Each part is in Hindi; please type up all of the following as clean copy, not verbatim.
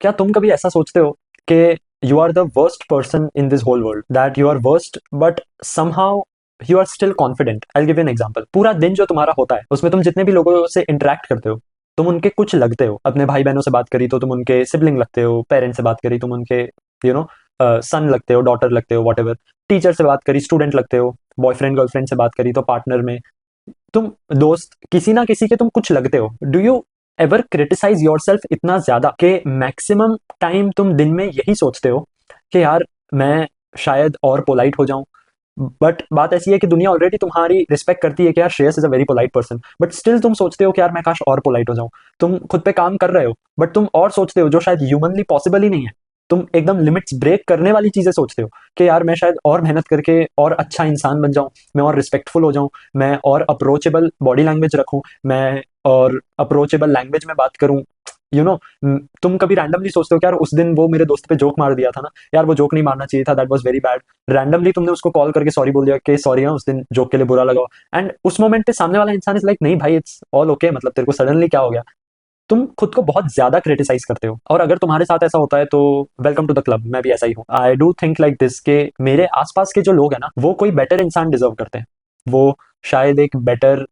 क्या तुम कभी ऐसा सोचते हो कि you are the worst person in this whole world, that you are worst but somehow you are still confident? I give an example. पूरा दिन जो तुम्हारा होता है उसमें तुम जितने भी लोगों से इंटरेक्ट करते हो, तुम उनके कुछ लगते हो। अपने भाई बहनों से बात करी तो तुम उनके सिबलिंग लगते हो, पेरेंट्स से बात करी तुम उनके यू नो सन लगते हो, डॉटर लगते हो, वॉट एवर। टीचर से बात करी स्टूडेंट लगते हो, बॉयफ्रेंड गर्लफ्रेंड से बात करी तो पार्टनर में, तुम दोस्त, किसी ना किसी के तुम कुछ लगते हो। Do you ever criticise yourself इतना ज्यादा कि मैक्सिमम टाइम तुम दिन में यही सोचते हो कि यार मैं शायद और पोलाइट हो जाऊं? बट बात ऐसी है कि दुनिया ऑलरेडी तुम्हारी रिस्पेक्ट करती है कि यार Shreyas is a very polite person, but still तुम सोचते हो कि यार मैं काश और पोलाइट हो जाऊं। तुम खुद पे काम कर रहे हो बट तुम और सोचते हो जो शायद ह्यूमनली पॉसिबल ही नहीं है। तुम एकदम लिमिट्स ब्रेक करने वाली चीजें सोचते हो कि यार मैं शायद और मेहनत करके और अच्छा इंसान बन जाऊं, मैं और रिस्पेक्टफुल हो जाऊं, मैं और अप्रोचेबल बॉडी लैंग्वेज रखूं, मैं और अप्रोचेबल लैंग्वेज में बात करूं। यू नो तुम कभी रैंडमली सोचते हो कि यार उस दिन वो मेरे दोस्त पे जोक मार दिया था ना, यार वो जोक नहीं मारना चाहिए था, that was very bad. Randomly तुमने उसको कॉल करके सॉरी बोल दिया कि सॉरी हाँ उस दिन जोक के लिए बुरा लगा। एंड उस मोमेंट पे सामने वाला इंसान इज लाइक नहीं भाई इट्स ऑल ओके, मतलब तेरे को सडनली क्या हो गया? तुम खुद को बहुत ज्यादा क्रिटिसाइज करते हो। और अगर तुम्हारे साथ ऐसा होता है तो वेलकम टू द क्लब, मैं भी ऐसा ही हूँ। I do think like this के मेरे आसपास के जो लोग हैं ना वो कोई बेटर इंसान डिजर्व करते हैं। वो शायद एक बेटर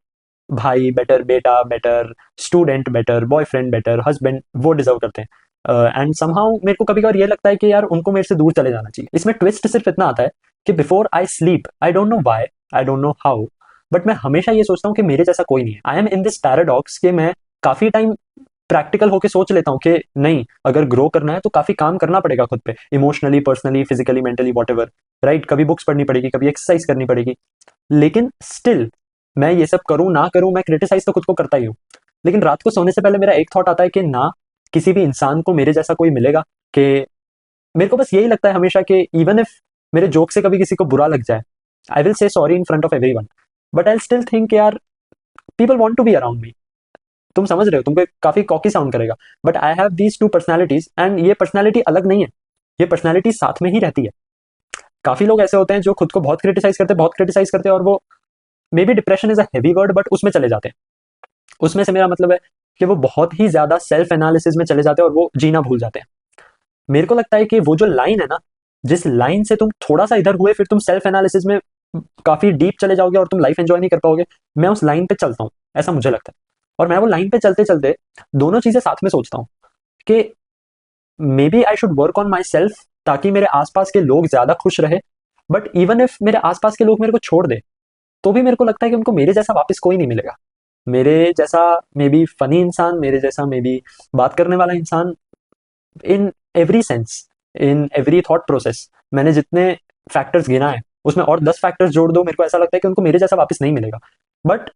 भाई, बेटर बेटा, better student, better boyfriend, better husband वो डिजर्व करते हैं। एंड समहाउ मेरे को कभी कभी ये लगता है कि यार उनको मेरे से दूर चले जाना चाहिए। इसमें ट्विस्ट सिर्फ इतना आता है कि before I sleep, I don't know why, I don't know how, but मैं हमेशा ये सोचता हूँ कि मेरे जैसा कोई नहीं है। I am in this paradox कि मैं काफी टाइम प्रैक्टिकल होके सोच लेता हूँ कि नहीं, अगर ग्रो करना है तो काफी काम करना पड़ेगा खुद पे, emotionally, personally, physically, mentally, what ever. Right, कभी बुक्स पढ़नी पड़ेगी, कभी एक्सरसाइज करनी पड़ेगी। लेकिन स्टिल मैं ये सब करूं ना करूं, मैं क्रिटिसाइज तो खुद को करता ही हूँ। लेकिन रात को सोने से पहले मेरा एक थॉट आता है कि ना, किसी भी इंसान को मेरे जैसा कोई मिलेगा। कि मेरे को बस यही लगता है हमेशा कि इवन इफ मेरे जोक से कभी किसी को बुरा लग जाए, I will say sorry in front of everyone, but I still think यार people want to be around me. तुम समझ रहे हो, तुमको काफी कॉकी साउंड करेगा, but I have these two personalities and ये पर्सनैलिटी अलग नहीं है, ये पर्सनैलिटी साथ में ही रहती है। काफी लोग ऐसे होते हैं जो खुद को बहुत क्रिटिसाइज करते हैं, बहुत क्रिटिसाइज करते हैं, और वो may be depression is a heavy word but उसमें चले जाते हैं। उसमें से मेरा मतलब है कि वो बहुत ही ज्यादा सेल्फ एनालिसिस में चले जाते हैं और वो जीना भूल जाते हैं। मेरे को लगता है कि वो जो लाइन है ना, जिस लाइन से तुम थोड़ा सा इधर हुए फिर तुम सेल्फ एनालिसिस में काफी डीप चले जाओगे और तुम लाइफ एंजॉय नहीं कर पाओगे, मैं उस लाइन पे चलता हूँ, ऐसा मुझे लगता है। और मैं वो लाइन पे चलते चलते दोनों चीजें साथ में सोचता हूँ कि maybe I should work on myself ताकि मेरे आसपास के लोग ज्यादा खुश रहे। बट इवन इफ मेरे आसपास के लोग मेरे को छोड़ दे तो भी मेरे को लगता है कि उनको मेरे जैसा वापस कोई नहीं मिलेगा। मेरे जैसा मे बी फनी इंसान, मेरे जैसा मे बी बात करने वाला इंसान, in every sense, in every thought process, मैंने जितने फैक्टर्स गिना है उसमें और 10 फैक्टर्स जोड़ दो, मेरे को ऐसा लगता है कि उनको मेरे जैसा वापस नहीं मिलेगा। बट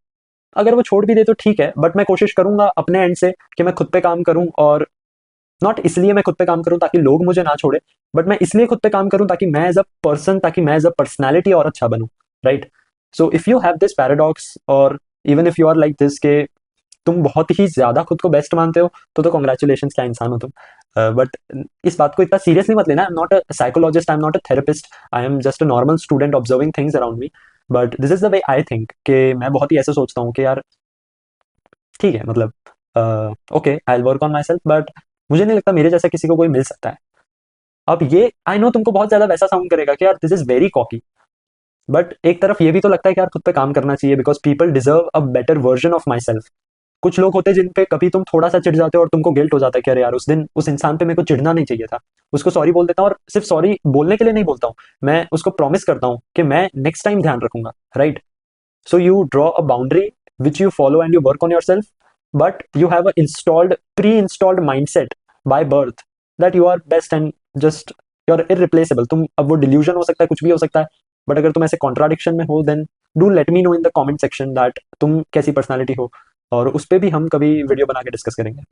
अगर वो छोड़ भी दे तो ठीक है, बट मैं कोशिश करूंगा अपने एंड से कि मैं खुद पे काम करूं। और नॉट इसलिए मैं खुद पे काम करूं ताकि लोग मुझे ना छोड़े, बट मैं इसलिए खुद पे काम करूं ताकि मैं एज अ पर्सन, ताकि मैं एज अ पर्सनैलिटी और अच्छा बनूं। Right. So if you have this paradox, और even if you are like this के तुम बहुत ही ज्यादा खुद को बेस्ट मानते हो, तो कॉन्ग्रेचुलेशन, क्या इंसान हो तुम। बट इस बात को इतना सीरियसली मत लेना। I am not a psychologist, I am not a therapist, I am just a normal student observing things around me. But this is the way I think कि मैं बहुत ही ऐसे सोचता हूँ कि यार ठीक है, मतलब okay I will work on my self, but मुझे नहीं लगता मेरे जैसा किसी को कोई मिल सकता है। अब ये आई नो तुमको बहुत ज्यादा वैसा साउंड करेगा कि यार this is very cocky, but एक तरफ ये भी तो लगता है कि यार खुद पे काम करना चाहिए, because people deserve a better version of my self. कुछ लोग होते हैं जिन पे कभी तुम थोड़ा सा चिढ़ जाते हो और तुमको गिल्ट हो जाता है कि अरे यार उस दिन उस इंसान पे मेरे को चिढ़ना नहीं चाहिए था। उसको सॉरी बोल देता हूँ, और सिर्फ सॉरी बोलने के लिए नहीं बोलता हूँ, मैं उसको प्रॉमिस करता हूँ कि मैं नेक्स्ट टाइम ध्यान रखूंगा। Right. So you draw a boundary which you follow and you work on yourself, but you have a installed, pre installed mindset by birth that you are best and just you are irreplaceable. तुम, अब वो डिल्यूजन हो सकता है, कुछ भी हो सकता है, बट अगर तुम ऐसे कॉन्ट्राडिक्शन में हो then do let me know in the comment section दैट तुम कैसी पर्सनालिटी हो, और उस पर भी हम कभी वीडियो बना के डिस्कस करेंगे।